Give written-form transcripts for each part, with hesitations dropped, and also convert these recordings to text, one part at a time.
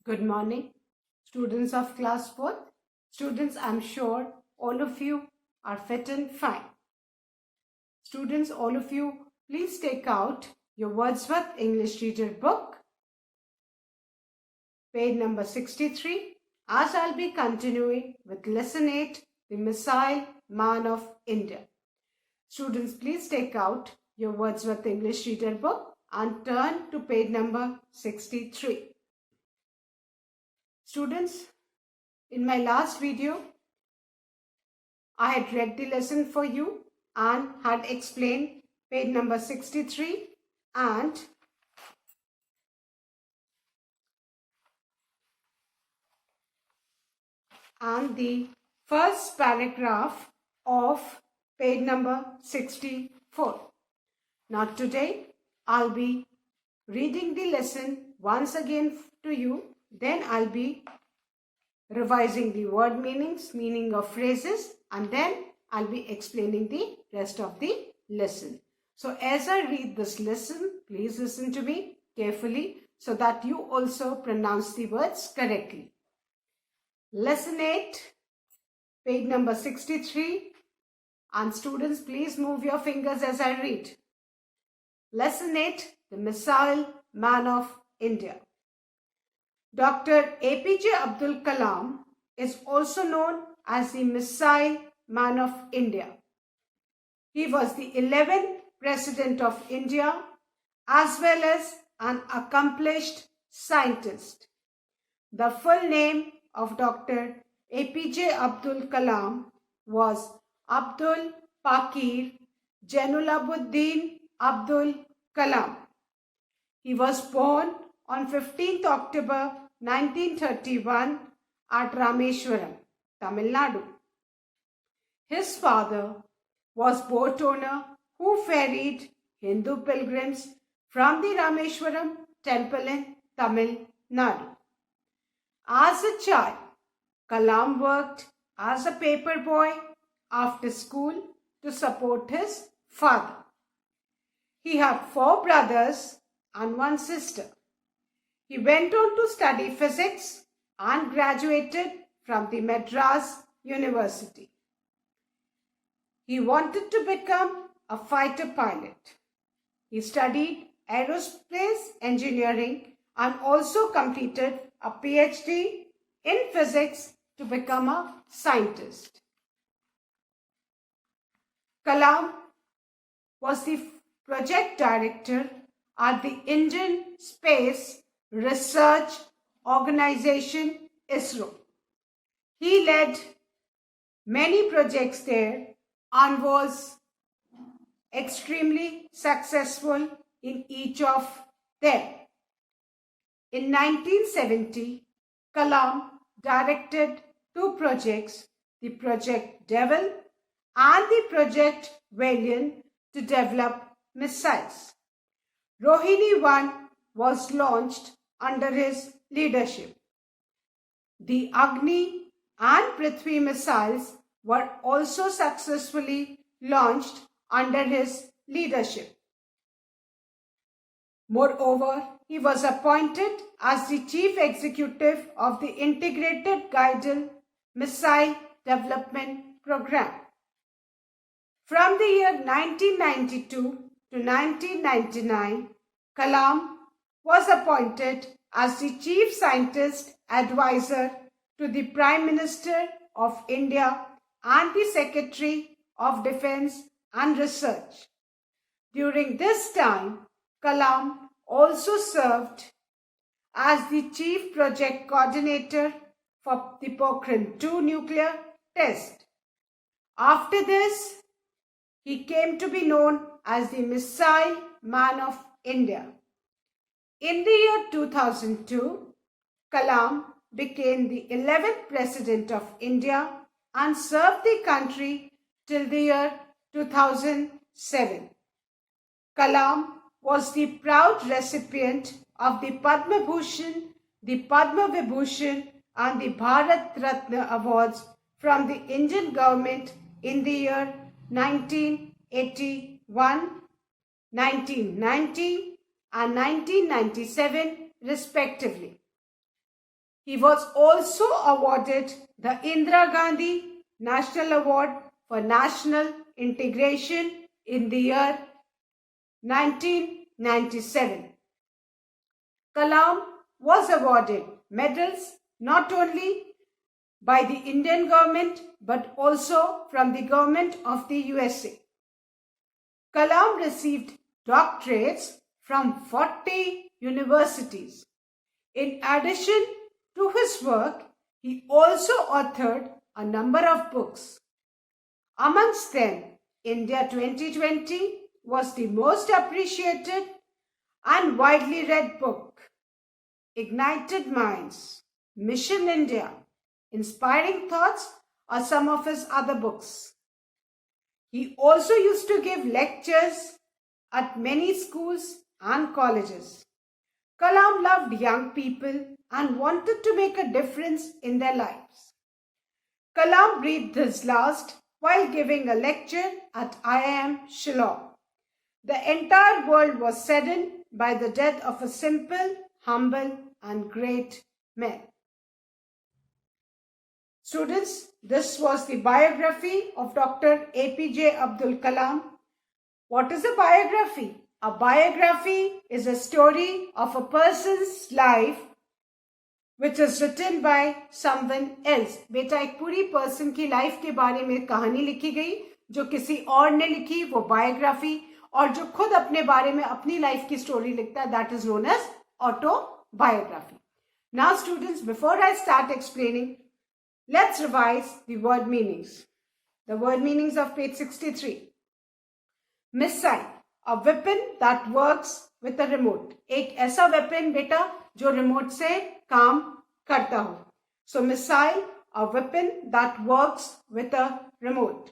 Good morning, students of class 4th. Students, I'm sure all of you are fit and fine. Students, all of you, please take out your Wordsworth English Reader book, page number 63, as I'll be continuing with Lesson 8, The Missile Man of India. Students, please take out your Wordsworth English Reader book and turn to page number 63. Students, in my last video, I had read the lesson for you and had explained page number 63 and the first paragraph of page number 64. Now today I'll be reading the lesson once again to you. Then I'll be revising the word meanings, meaning of phrases, and then I'll be explaining the rest of the lesson. So as I read this lesson, please listen to me carefully so that you also pronounce the words correctly. Lesson 8, page number 63, and students, please move your fingers as I read. Lesson 8, The Missile Man of India. Dr. APJ Abdul Kalam is also known as the Missile Man of India. He was the 11th President of India as well as an accomplished scientist. The full name of Dr. APJ Abdul Kalam was Abdul Pakir Jainulabuddin Abdul Kalam. He was born on 15th October 1931 at Rameshwaram, Tamil Nadu. His father was boat owner who ferried Hindu pilgrims from the Rameshwaram temple in Tamil Nadu. As a child, Kalam worked as a paper boy after school to support his father. He had 4 brothers and 1 sister. He went on to study physics and graduated from the Madras University. He wanted to become a fighter pilot. He studied aerospace engineering and also completed a PhD in physics to become a scientist. Kalam was the project director at the Indian Space Research Organization ISRO. He led many projects there and was extremely successful in each of them. In 1970, Kalam directed 2 projects, the Project Devil and the Project Valiant, to develop missiles. Rohini 1 was launched under his leadership. The Agni and Prithvi missiles were also successfully launched under his leadership. Moreover, he was appointed as the chief executive of the Integrated Guided Missile Development Program. From the year 1992 to 1999, Kalam was appointed as the Chief Scientist Advisor to the Prime Minister of India and the Secretary of Defence and Research. During this time, Kalam also served as the Chief Project Coordinator for the Pokhran II nuclear test. After this, he came to be known as the Missile Man of India. In the year 2002, Kalam became the 11th President of India and served the country till the year 2007. Kalam was the proud recipient of the Padma Bhushan, the Padma Vibhushan and the Bharat Ratna awards from the Indian government in the year 1981, 1990 and 1997 respectively. He was also awarded the Indira Gandhi National Award for National Integration in the year 1997. Kalam was awarded medals not only by the Indian government but also from the government of the USA. Kalam received doctorates from 40 universities. In addition to his work, he also authored a number of books. Amongst them, India 2020 was the most appreciated and widely read book. Ignited Minds, Mission India, Inspiring Thoughts are some of his other books. He also used to give lectures at many schools and colleges. Kalam loved young people and wanted to make a difference in their lives. Kalam breathed his last while giving a lecture at IIM Shillong. The entire world was saddened by the death of a simple, humble and great man. Students, this was the biography of Dr. APJ Abdul Kalam. What is a biography? A biography is a story of a person's life which is written by someone else. बेटा एक पूरी person की life के बारे में कहानी लिखी गई जो किसी और ने लिखी, वो बायोग्राफी, और जो खुद अपने बारे में अपनी लाइफ की स्टोरी लिखता है, that is known as autobiography. Now students, before I start explaining, let's revise the word meanings. The word meanings of page 63. Missile, a weapon that works with a remote. एक ऐसा weapon बेटा जो remote से काम करता हो. So missile, a weapon that works with a remote.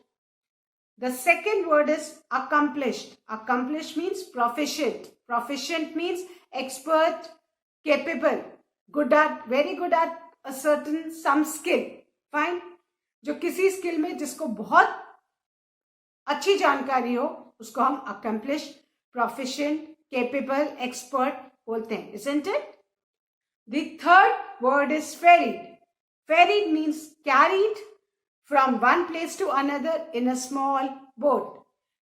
The second word is accomplished. Accomplished means proficient. Proficient means expert, capable, good at, very good at a certain some skill. Fine. जो किसी skill में जिसको बहुत अच्छी जानकारी हो उसको हम accomplished, proficient, capable, expert बोलते हैं, isn't it? The third word is ferried. Ferried means carried from one place to another in a small boat.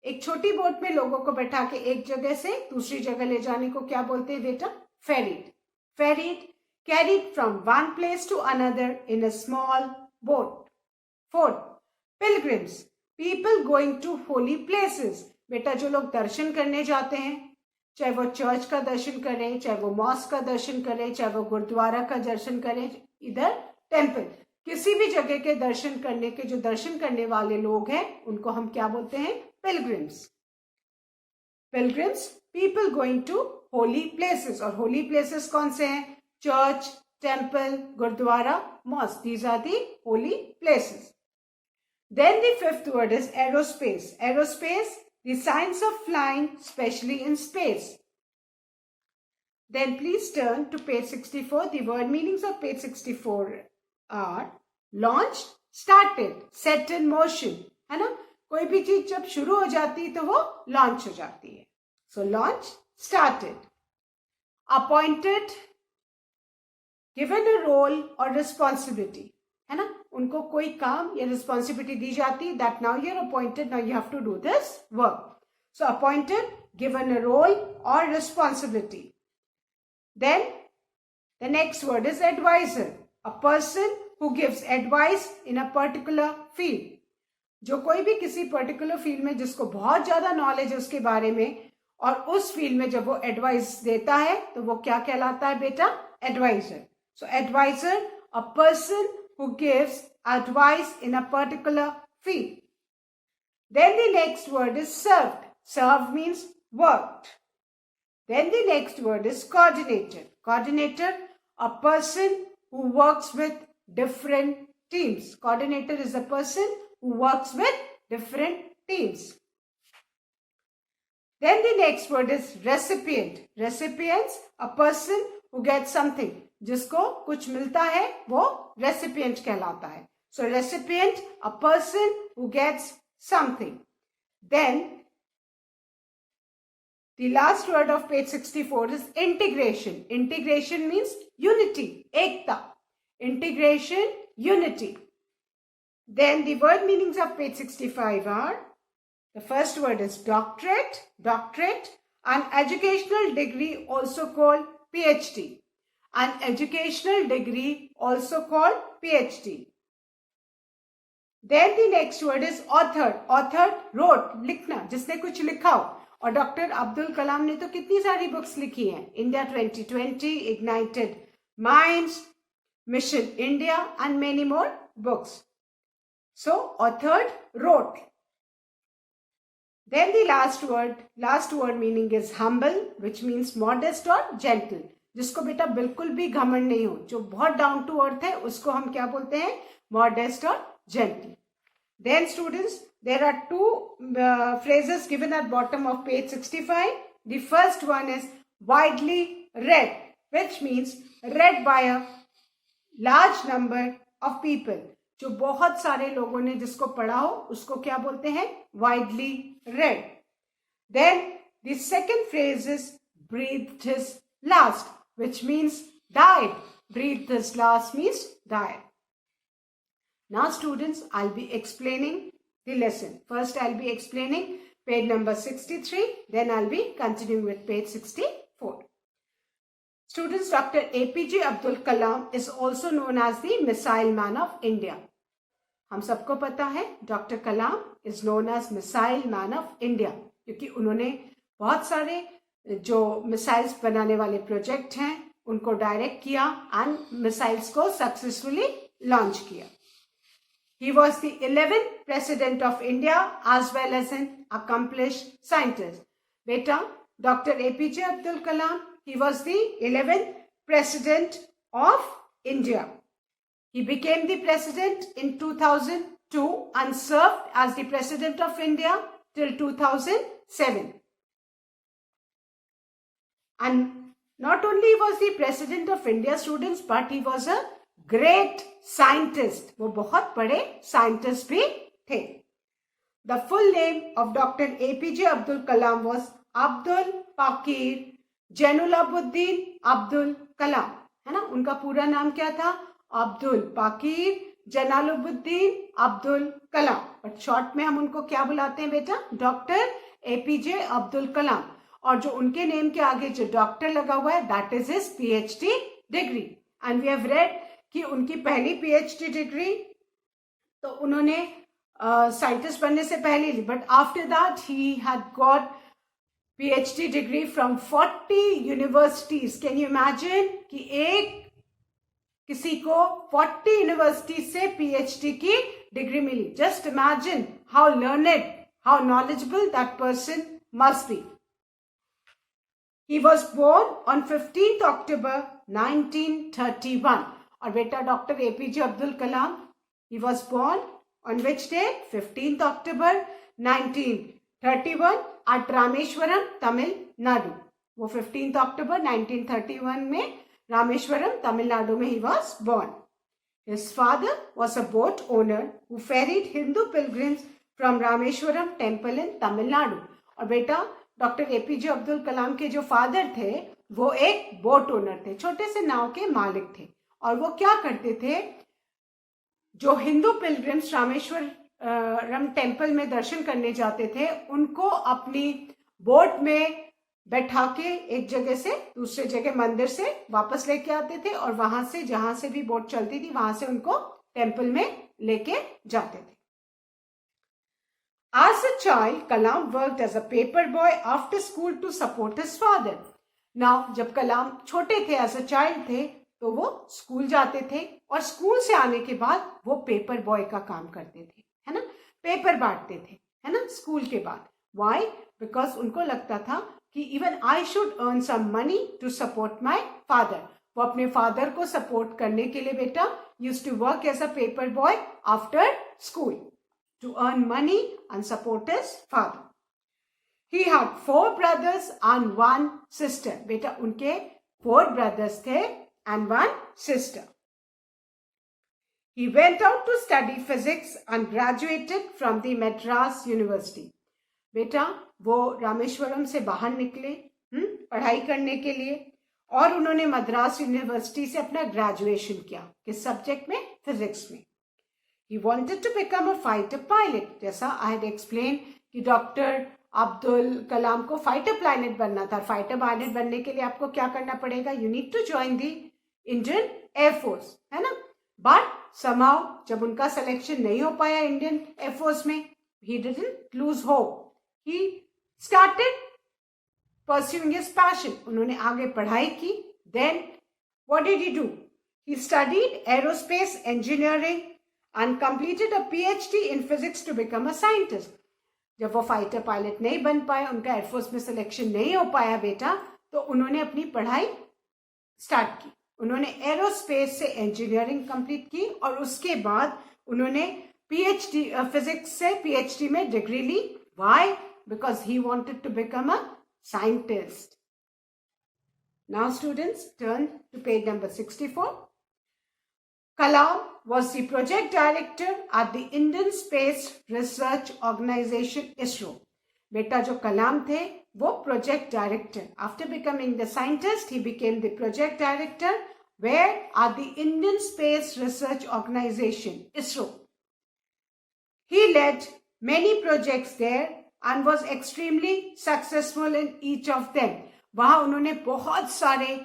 एक छोटी बोट में लोगों को बैठा के एक जगह से दूसरी जगह ले जाने को क्या बोलते हैं बेटा? Ferried. Ferried, carried from one place to another in a small boat. Fourth, pilgrims. People going to holy places. बेटा जो लोग दर्शन करने जाते हैं, चाहे वो चर्च का दर्शन करें, चाहे वो मॉस्क का दर्शन करें, चाहे वो गुरुद्वारा का दर्शन करें, इधर टेम्पल, किसी भी जगह के दर्शन करने के जो दर्शन करने वाले लोग हैं उनको हम क्या बोलते हैं? Pilgrims. Pilgrims, people going to holy places. और होली प्लेसेस कौन से हैं? Church, temple, gurdwara, mosque. These are the holy places. Then the fifth word is aerospace. Aerospace, the science of flying, especially in space. Then please turn to page 64. The word meanings of page 64 are launched, started, set in motion. है ना? कोई भी चीज जब शुरू हो जाती है तो वो लॉन्च हो जाती है. So launch, started. Appointed, given a role or responsibility. है ना? उनको कोई काम या रिस्पॉन्सिबिलिटी दी जाती है, that now you are appointed, now you have to do this work. So appointed, given a role or responsibility. Then the next word is adviser, a person who gives advice in a particular field. जो कोई भी किसी particular field में जिसको बहुत ज्यादा knowledge है उसके बारे में और उस फील्ड में जब वो एडवाइस देता है तो वो क्या कहलाता है बेटा? Adviser. So adviser, a person who gives advice in a particular field. Then the next word is served. Served means worked. Then the next word is coordinator. Coordinator, a person who works with different teams. Coordinator is a person who works with different teams. Then the next word is recipient. Recipients, a person who gets something. जिसको कुछ मिलता है वो recipient कहलाता है. So recipient, a person who gets something. Then the last word of page 64 is integration. Integration means unity, एकता. integration, unity. Then the word meanings of page 65 are, the first word is doctorate, an educational degree also called PhD. An educational degree also called PhD. Then the next word is author. Author, wrote, लिखना, जिसने कुछ लिखा हो. और doctor Abdul Kalam ने तो कितनी सारी बुक्स लिखी हैं. India 2020, Ignited Minds, Mission India, and many more books. So, authored, wrote. Then the last word meaning is humble, which means modest or gentle. जिसको बेटा बिल्कुल भी घमंड नहीं हो, जो बहुत डाउन टू अर्थ है, उसको हम क्या बोलते हैं? मॉडेस्ट और gentle. Then students, there are two phrases given at bottom of page 65. The first one is widely read, which means read by a large number of people. जो बहुत सारे लोगों ने जिसको पढ़ा हो, उसको क्या बोलते हैं? Widely read. Then the second phrase is breathed his last, which means died. Breathed his last means died. Now students, I'll be explaining the lesson. First I'll be explaining page number 63, then I'll be continuing with page 64. Students, Dr. APJ Abdul Kalam is also known as the Missile Man of India. हम सबको पता है doctor Kalam is known as missile man of India, क्योंकि उन्होंने बहुत सारे जो missiles बनाने वाले प्रोजेक्ट हैं उनको डायरेक्ट किया एंड मिसाइल्स को सक्सेसफुली लॉन्च किया. He was the 11th president of India as well as an accomplished scientist. Beta, Dr. APJ Abdul Kalam, he was the 11th president of India. He became the president in 2002 and served as the president of India till 2007. And not only was he president of India, students, but he was a great scientist. वो बहुत बड़े scientist भी थे. The full name of Dr. APJ Abdul Kalam was Abdul Pakir Jainulabuddin Abdul Kalam. है ना? उनका पूरा नाम क्या था? अब्दुल पाकिर जलालुद्दीन अब्दुल कलाम. बट शॉर्ट में हम उनको क्या बुलाते हैं बेटा? डॉक्टर एपीजे अब्दुल कलाम. और जो उनके नेम के आगे जो डॉक्टर लगा हुआ है, that is his PhD degree. And we have read कि उनकी पहली पीएचडी डिग्री तो उन्होंने साइंटिस्ट बनने से पहले Lee, but after that he had got PhD degree from 40 universities. Can you imagine कि एक किसी को 40 यूनिवर्सिटी से पीएचडी की डिग्री मिली. Just imagine how learned, how knowledgeable that person must be. He was born on 15th October 1931. और बेटा doctor APJ Abdul Kalam, he was born on which day? 15th October 1931 at Rameswaram, Tamil Nadu. वो 15th October 1931 में रामेश्वरम, तमिलनाडु में he was born. His father was a boat owner who ferried Hindu pilgrims from Rameshwaram temple in Tamil Nadu. और बेटा doctor APJ Abdul कलाम के जो father थे वो एक बोट ओनर थे, छोटे से नाव के मालिक थे. और वो क्या करते थे? जो हिंदू पिलग्रिम्स रामेश्वरम टेम्पल में दर्शन करने जाते थे उनको अपनी बोट में बैठा के एक जगह से दूसरे जगह मंदिर से वापस लेके आते थे और वहां से जहां से भी बोट चलती थी वहां से उनको टेम्पल में लेके जाते थे. As a child, Kalam worked as a paper boy after school to support his father. Now, जब कलाम छोटे थे, as a child थे, तो वो स्कूल जाते थे और स्कूल से आने के बाद वो पेपर बॉय का काम करते थे, है ना? पेपर बांटते थे, है ना? स्कूल के बाद. Why? Because उनको लगता था कि even I should earn some money to support my father. वो अपने फादर को सपोर्ट करने के लिए बेटा used to work as a paper boy after school to earn money and support his father. He had 4 brothers and 1 sister. बेटा उनके 4 brothers थे and 1 sister. He went out to study physics and graduated from the Madras University. बेटा वो रामेश्वरम से बाहर निकले पढ़ाई करने के लिए और उन्होंने मद्रास यूनिवर्सिटी से अपना ग्रेजुएशन किया, किस सब्जेक्ट में? फिजिक्स में। He wanted to become a fighter pilot. जैसा I had explained कि डॉक्टर अब्दुल कलाम को फाइटर पायलट बनना था। फाइटर पायलट बनने के लिए आपको क्या करना पड़ेगा? You need to join the Indian air force, है ना। बट somehow जब उनका सिलेक्शन नहीं हो पाया इंडियन एयरफोर्स में, he didn't lose hope. He started pursuing his passion. उन्होंने आगे पढ़ाई की। Then what did he do? He studied aerospace engineering and completed a PhD in physics to become a scientist. जब वो फाइटर पायलट नहीं बन पाए, उनका एयरफोर्स में सिलेक्शन नहीं हो पाया बेटा, तो उन्होंने अपनी पढ़ाई स्टार्ट की। उन्होंने एरोस्पेस से इंजीनियरिंग कंप्लीट की और उसके बाद उन्होंने पीएचडी फिजिक्स से पीएचडी में डिग्री ली। Why? Because he wanted to become a scientist. Now students turn to page number 64. Kalam was the project director at the Indian Space Research Organization ISRO. बेटा जो कलाम थे वो project director, after becoming the scientist he became the project director where at the Indian space research organisation ISRO. He led many projects there and was extremely successful in each of them. वहां उन्होंने बहुत सारे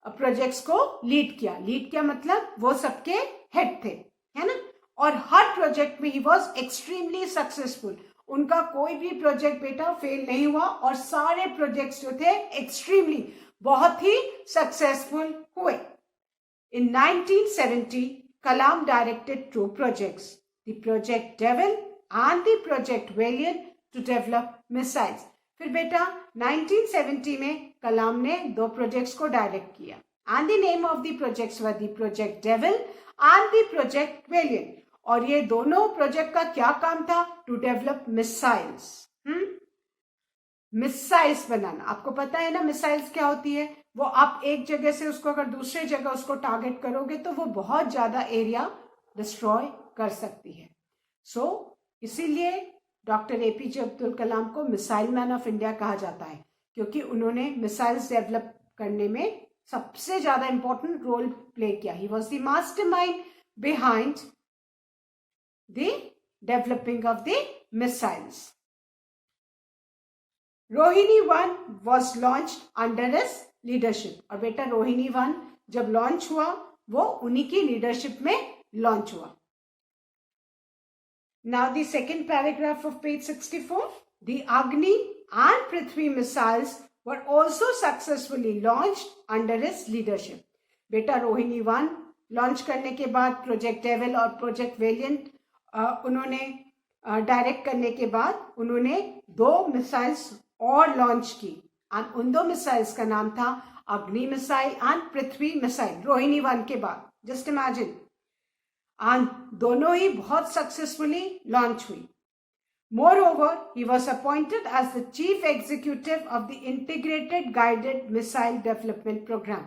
projects को lead किया मतलब वो सबके head थे, है ना। और हर प्रोजेक्ट में ही वॉज एक्सट्रीमली सक्सेसफुल। उनका कोई भी प्रोजेक्ट बेटा फेल नहीं हुआ और सारे प्रोजेक्ट्स जो थे एक्सट्रीमली बहुत ही सक्सेसफुल हुए। इन 1970 कलाम directed 2 projects, the Project Devil and the Project Valiant to develop missiles. फिर बेटा 1970 में कलाम ने 2 प्रोजेक्ट्स को डायरेक्ट किया and the name of the projects were the project Devil and the project Valiant. और ये दोनों प्रोजेक्ट का क्या काम था? To develop missiles. मिसाइल्स बनाना, आपको पता है ना मिसाइल्स क्या होती है? वो आप एक जगह से उसको अगर दूसरे जगह उसको टारगेट करोगे तो वो बहुत ज्यादा एरिया डिस्ट्रॉय कर सकती है। सो इसीलिए डॉक्टर एपीजे अब्दुल कलाम को मिसाइल मैन ऑफ इंडिया कहा जाता है, क्योंकि उन्होंने मिसाइल्स डेवलप करने में सबसे ज्यादा इंपॉर्टेंट रोल प्ले किया। ही was the mastermind behind the developing of the missiles. Rohini 1 was launch under his leadership. और बेटा रोहिणी 1 जब लॉन्च हुआ वो उन्हीं की लीडरशिप में लॉन्च हुआ। Now the second paragraph of page 64. The Agni and Prithvi missiles were also successfully launched under his leadership. बेटा रोहिणी 1 लॉन्च करने के बाद प्रोजेक्ट डेविल और प्रोजेक्ट वेलियंट उन्होंने डायरेक्ट करने के बाद उन्होंने 2 मिसाइल्स और लॉन्च की और उन 2 मिसाइल्स का नाम था अग्नि missile and Prithvi missile. Rohini 1 के बाद जस्ट इमेजिन, and दोनों ही बहुत सक्सेसफुली लॉन्च हुई। Moreover, he was appointed as the chief executive of the Integrated Guided Missile Development Program.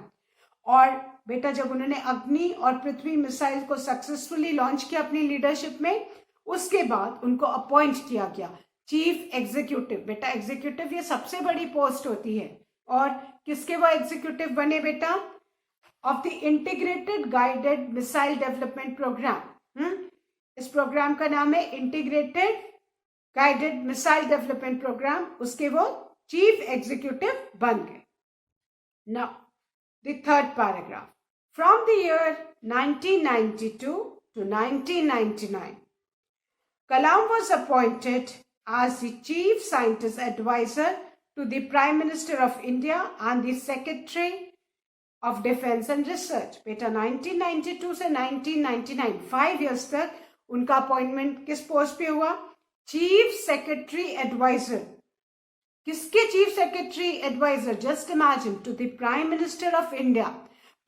और बेटा जब उन्होंने अग्नि और पृथ्वी मिसाइल को सक्सेसफुली लॉन्च किया अपनी लीडरशिप में, उसके बाद उनको अपॉइंट किया गया चीफ एग्जीक्यूटिव। बेटा एग्जीक्यूटिव ये सबसे बड़ी पोस्ट होती है। और किसके वो एग्जीक्यूटिव बने बेटा? Of the integrated guided missile development programme. इस प्रोग्राम का नाम है integrated guided missile development programme. उसके वो चीफ एग्जीक्यूटिव बन गए। Now the third paragraph. From the year 1992 to 1999 Kalam was appointed as the chief scientist advisor to the Prime Minister of India and the Secretary of Defense and Research. बेटा 1992 से 1999 5 years तक उनका appointment किस post पे हुआ? Chief secretary adviser. किसके chief secretary adviser? Just imagine, to the prime minister of India.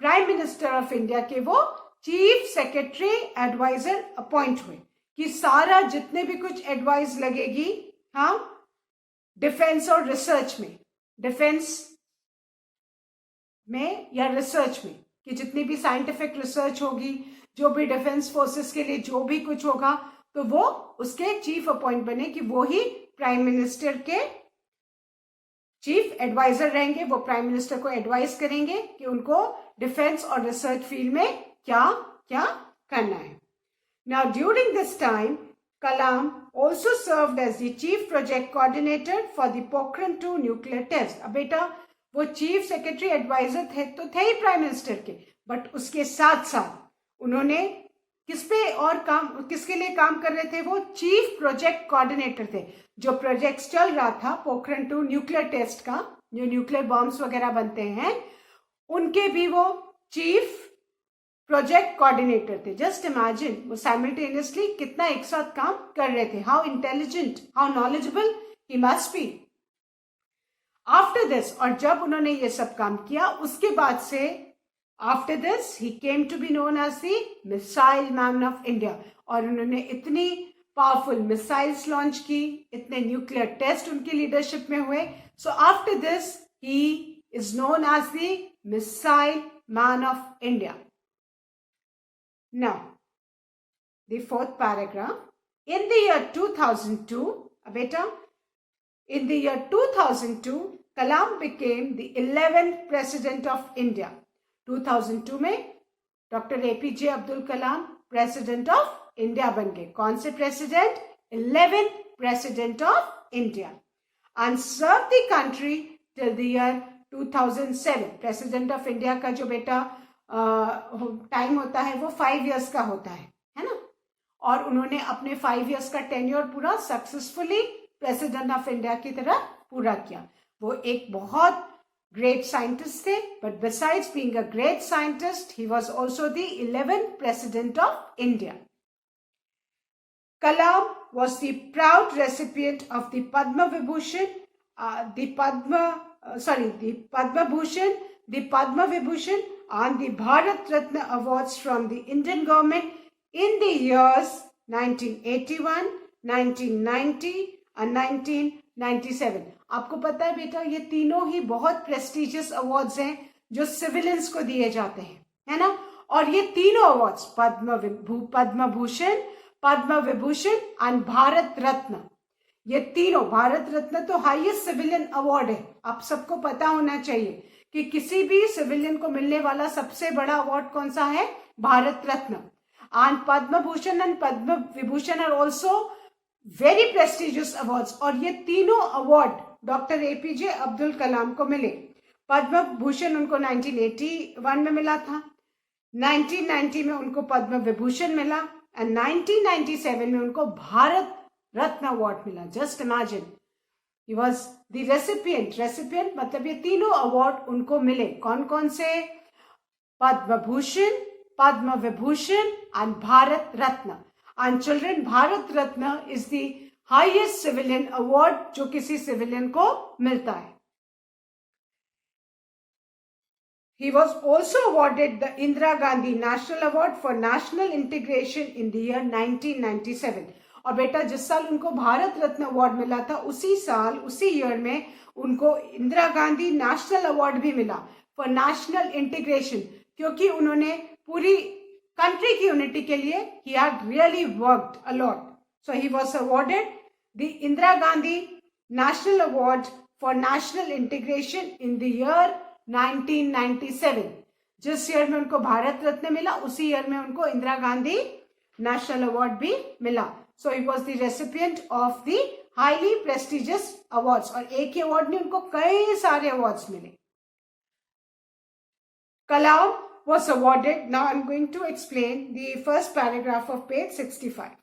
Prime minister of India के वो चीफ सेक्रेटरी एडवाइजर अपॉइंट हुए कि सारा जितने भी कुछ एडवाइस लगेगी हाँ डिफेंस और रिसर्च में, डिफेंस में या रिसर्च में, कि जितनी भी साइंटिफिक रिसर्च होगी, जो भी डिफेंस फोर्सेस के लिए जो भी कुछ होगा, तो वो उसके चीफ अपॉइंट बने कि वो ही प्राइम मिनिस्टर के चीफ एडवाइजर रहेंगे, वो प्राइम मिनिस्टर को एडवाइस करेंगे कि उनको डिफेंस और रिसर्च फील्ड में क्या क्या करना है. Now during this time, Kalam also served as the chief project coordinator for the Pokhran 2 nuclear test. अब बेटा वो चीफ सेक्रेटरी एडवाइजर थे ही प्राइम मिनिस्टर के, बट उसके साथ साथ उन्होंने किसके लिए काम कर रहे थे? वो चीफ प्रोजेक्ट कोऑर्डिनेटर थे. जो प्रोजेक्ट चल रहा था पोखरण 2 न्यूक्लियर टेस्ट का, जो न्यूक्लियर बॉम्ब्स वगैरह बनते हैं, उनके भी वो चीफ प्रोजेक्ट कोऑर्डिनेटर थे. जस्ट इमेजिन वो साइमल्टेनियसली कितना एक साथ काम कर रहे थे. How intelligent, how knowledgeable he must be. After this, और जब उन्होंने ये सब काम किया, उसके बाद से after this he came to be known as the missile man of India. और उन्होंने इतनी पावरफुल मिसाइल्स लॉन्च की, इतने न्यूक्लियर टेस्ट उनकी लीडरशिप में हुए. So after this he is known as the missile man of India. Now, the fourth paragraph. In the year 2002, beta, in the year 2002, Kalam became the 11th president of India. 2002 में doctor APJ Abdul Kalam president of India बन गए. कौन से president? 11th president of India. And served the country till the year 2007. President of India का जो बेटा time होता है वो 5 years का होता है ना. और उन्होंने अपने 5 years का टेन्योर पूरा सक्सेसफुली प्रेसिडेंट ऑफ इंडिया की तरह पूरा किया. वो एक बहुत ग्रेट साइंटिस्ट थे, but besides being a great scientist he was also the 11th president of India. Kalam was the proud recipient of the Padma Vibhushan, the Padma Bhushan, the Padma Vibhushan and the Bharat Ratna awards from the Indian government in the years 1981, 1990 and 1997. आपको पता है बेटा, ये तीनों ही बहुत prestigious awards हैं जो civilians को दिए जाते हैं, है ना. और ये तीनों अवार्ड्स पद्म भूषण, पद्म विभूषण एंड भारत रत्न, ये तीनों, भारत रत्न तो हाईएस्ट सिविलियन अवार्ड है. आप सबको पता होना चाहिए कि किसी भी सिविलियन को मिलने वाला सबसे बड़ा अवार्ड कौन सा है? Bharat Ratna. And Padma Bhushan and Padma Vibhushan are also very prestigious awards. और ये तीनों award doctor APJ Abdul Kalam को मिले. पद्म भूषण उनको 1981 में मिला था, 1990 में उनको पद्म विभूषण मिला एंड 1997 में उनको भारत रत्न अवार्ड मिला. Just imagine, he was the recipient मतलब ये तीनों अवार्ड उनको मिले. कौन कौन से? Padma Bhushan, Padma Vibhushan and Bharat Ratna. And children, Bharat Ratna is the highest civilian award जो किसी सिविलियन को मिलता है. He was also awarded the Indira Gandhi National Award for National Integration in the year 1997. और बेटा जिस साल उनको भारत रत्न अवार्ड मिला था, उसी साल, उसी ईयर में उनको इंदिरा गांधी नेशनल अवार्ड भी मिला फॉर नेशनल इंटीग्रेशन, क्योंकि उन्होंने पूरी कंट्री की यूनिटी के लिए he had really worked a lot. So he was awarded the Indira Gandhi national award for national integration in the year 1997. जिस ईयर में उनको भारत रत्न मिला, उसी ईयर में उनको इंदिरा गांधी नेशनल अवार्ड भी मिला. So he was the recipient of the highly prestigious awards. और एक ही अवार्ड में उनको कई सारे अवार्ड्स मिले. कलाम was awarded, now I'm going to explain the first paragraph of page 65.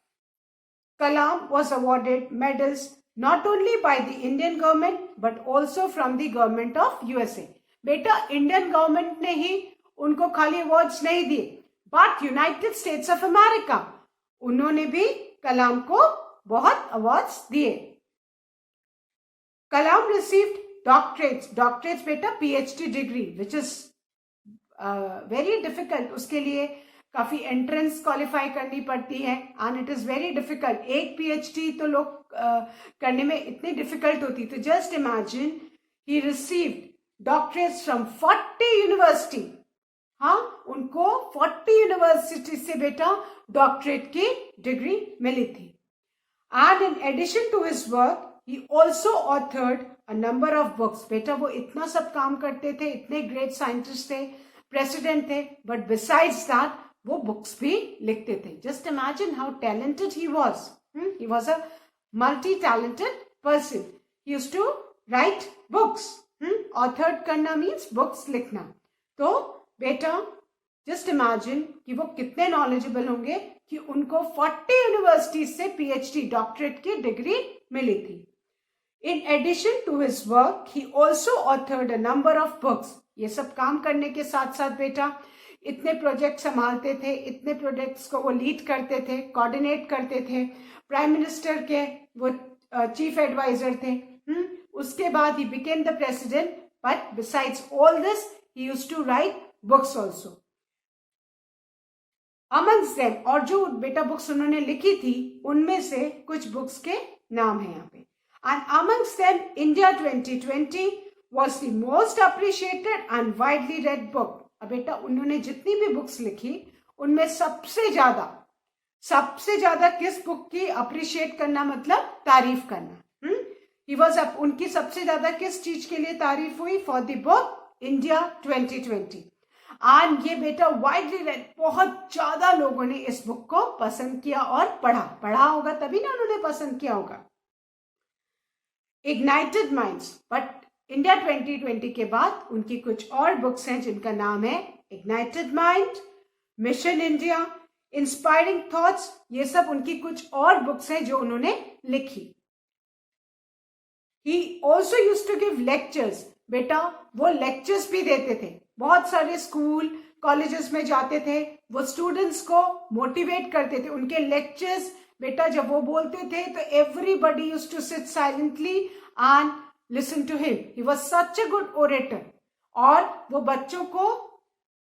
Kalam was awarded medals not only by the Indian government but also from the government of USA. बेटा Indian government ने ही उनको खाली awards नहीं दिए, but United states of America, उन्होंने भी कलाम को बहुत अवार्ड्स दिए. कलाम रिसीव्ड डॉक्टरेट्स बेटा PhD degree, which is very difficult. उसके लिए काफी एंट्रेंस क्वालिफाई करनी पड़ती है and it is very difficult. एक PhD तो लोग करने में इतनी डिफिकल्ट होती. तो just imagine, he received doctorates from 40 university. हाँ, उनको 40 यूनिवर्सिटी से बेटा डॉक्टरेट की डिग्री मिली थी. And in addition to his work, he also authored a number of books. बेटा वो इतना सब काम करते थे, इतने ग्रेट साइंटिस्ट थे, प्रेसिडेंट थे, बट बिसाइड्स दैट वो बुक्स भी लिखते थे. Just imagine how talented he was. He was a multi-talented person. He used to write books. Authored करना means books लिखना. तो बेटा जस्ट इमेजिन कि वो कितने नॉलेजेबल होंगे कि उनको 40 यूनिवर्सिटीज से PhD डॉक्टरेट की डिग्री मिली थी. In addition to his work, he also authored a number of books. ये सब काम करने के साथ साथ बेटा इतने प्रोजेक्ट संभालते थे, इतने प्रोजेक्ट्स को वो लीड करते थे, कोऑर्डिनेट करते थे, प्राइम मिनिस्टर के वो चीफ एडवाइजर थे. उसके बाद he became the president. But besides all this he used to write books also. Amongst them, और जो बेटा बुक्स उन्होंने लिखी थी उनमें से कुछ बुक्स के नाम है यहाँ पे. And amongst them, India 2020 was the most appreciated and widely read book. अब बेटा उन्होंने जितनी भी बुक्स लिखी उनमें सबसे ज्यादा किस बुक की अप्रिशिएट करना मतलब तारीफ करना. He was उनकी सबसे ज्यादा किस चीज के लिए तारीफ हुई? For the book India 2020. And ये बेटा वाइडली रेड, बहुत ज्यादा लोगों ने इस बुक को पसंद किया और पढ़ा होगा तभी ना उन्होंने पसंद किया होगा. इग्नाइटेड माइंड्स, बट इंडिया 2020 के बाद उनकी कुछ और बुक्स हैं जिनका नाम है ignited mind, mission India, inspiring thoughts. ये सब उनकी कुछ और बुक्स हैं जो उन्होंने लिखी. He also used to give lectures. बेटा वो लेक्चर्स भी देते थे, बहुत सारे स्कूल कॉलेजेस में जाते थे, वो स्टूडेंट्स को मोटिवेट करते थे. उनके लेक्चर्स बेटा जब वो बोलते थे तो everybody used to sit silently and listen to him. He was such a good orator. और वो बच्चों को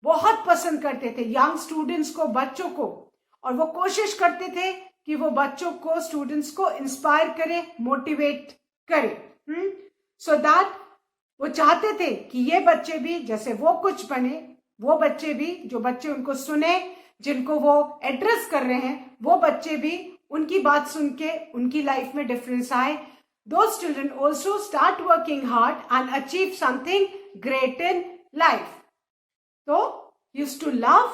बहुत पसंद करते थे, यंग स्टूडेंट्स को, बच्चों को. और वो कोशिश करते थे कि वो बच्चों को, स्टूडेंट्स को इंस्पायर करे, मोटिवेट करे. सो दैट वो चाहते थे कि ये बच्चे भी जैसे वो कुछ बने, वो बच्चे भी, जो बच्चे उनको सुने, जिनको वो एड्रेस कर रहे हैं, वो बच्चे भी उनकी बात सुन के उनकी लाइफ में डिफरेंस आए. Those children also start working hard and achieve something great in life. So, used to love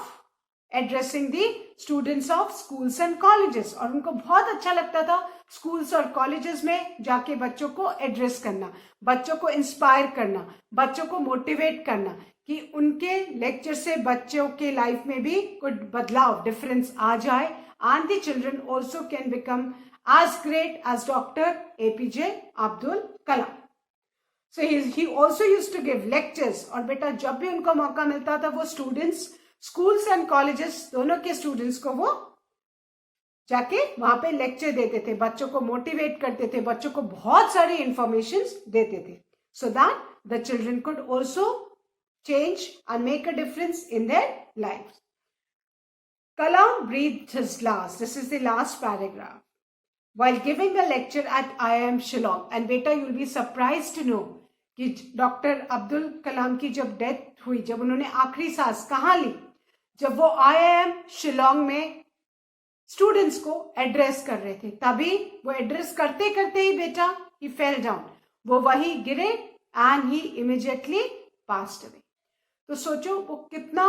addressing the students of schools and colleges. और उनको बहुत अच्छा लगता था schools और colleges में जाके बच्चों को एड्रेस करना, बच्चों को इंस्पायर करना, बच्चों को मोटिवेट करना कि उनके लेक्चर से बच्चों के लाइफ में भी कुछ बदलाव, डिफरेंस आ जाए. And the children also can become as great as Dr. APJ Abdul Kalam. So he also used to give lectures. और बेटा जब भी उनको मौका मिलता था वो स्टूडेंट्स, स्कूल्स एंड कॉलेजेस दोनों के स्टूडेंट्स को वो जाके वहां पे लेक्चर देते थे, बच्चों को मोटिवेट करते थे, बच्चों को बहुत सारी इंफॉर्मेशन देते थे. So that the children could also change and make a difference in their lives. Kalam breathed his last. This is the last paragraph. While giving a lecture at IIM Shillong. And beta, you will be surprised to know कि doctor Abdul Kalam की जब death हुई, जब उन्होंने आखिरी सांस कहाँ ली? जब वो IIM शिलोंग में स्टूडेंट्स को एड्रेस कर रहे थे. तभी वो एड्रेस करते करते ही बेटा ही फेल डाउन, वो वही गिरे and he immediately passed away. तो सोचो वो कितना,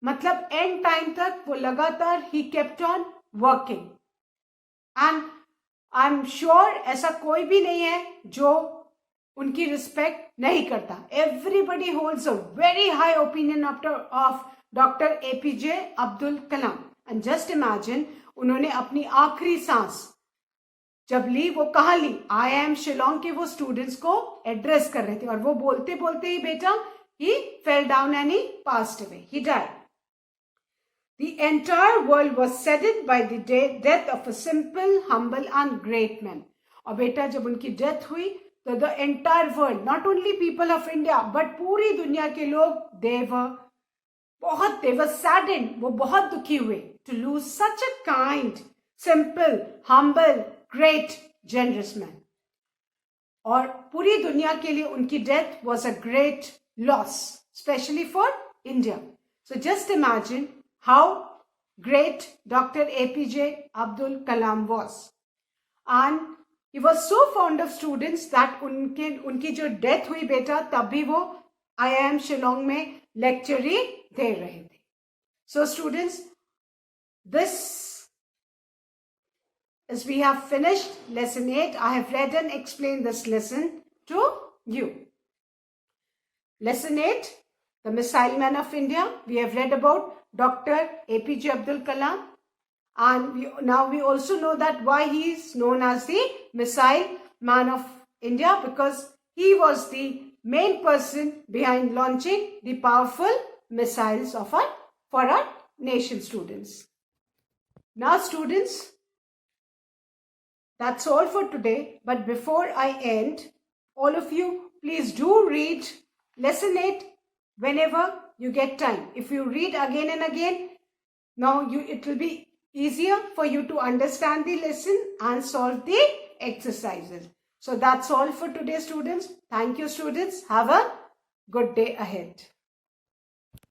मतलब एंड टाइम तक वो लगातार he kept on working. And I am sure ऐसा कोई भी नहीं है जो उनकी रिस्पेक्ट नहीं करता. Everybody holds a very high opinion of doctor APJ Abdul Kalam. And just imagine उन्होंने अपनी आखिरी सांस जब ली वो कहाँ ली? IIM शिलोंग के वो स्टूडेंट्स को एड्रेस कर रहे थे और वो बोलते बोलते ही बेटा he fell down and he passed away. He died. The entire world was saddened by the death of a simple, humble and great man. और बेटा जब उनकी डेथ हुई तो the entire world, not only people of India, but पूरी दुनिया के लोग they were saddened, वो बहुत दुखी हुए to lose such a kind, simple, humble, great, generous man. और पूरी दुनिया के लिए उनकी death was a great loss, especially for India. So just imagine how great Dr. APJ Abdul Kalam was. And he was so fond of students that उनकी जो death हुई बेटा तब भी वो IIM शिलोंग में लेक्चर ही दे रहे थे. So students, this as we have finished lesson 8. I have read and explained this lesson to you. Lesson 8, the Missile Man of India. We have read about Dr. APJ Abdul Kalam, and now we also know that why he is known as the Missile Man of India, because he was the main person behind launching the powerful missiles for our nation, students. Now students, that's all for today. But before I end, all of you please do read lesson 8 whenever you get time. If you read again and again, now it will be easier for you to understand the lesson and solve the exercises. So that's all for today, students. Thank you, students. Have a good day ahead.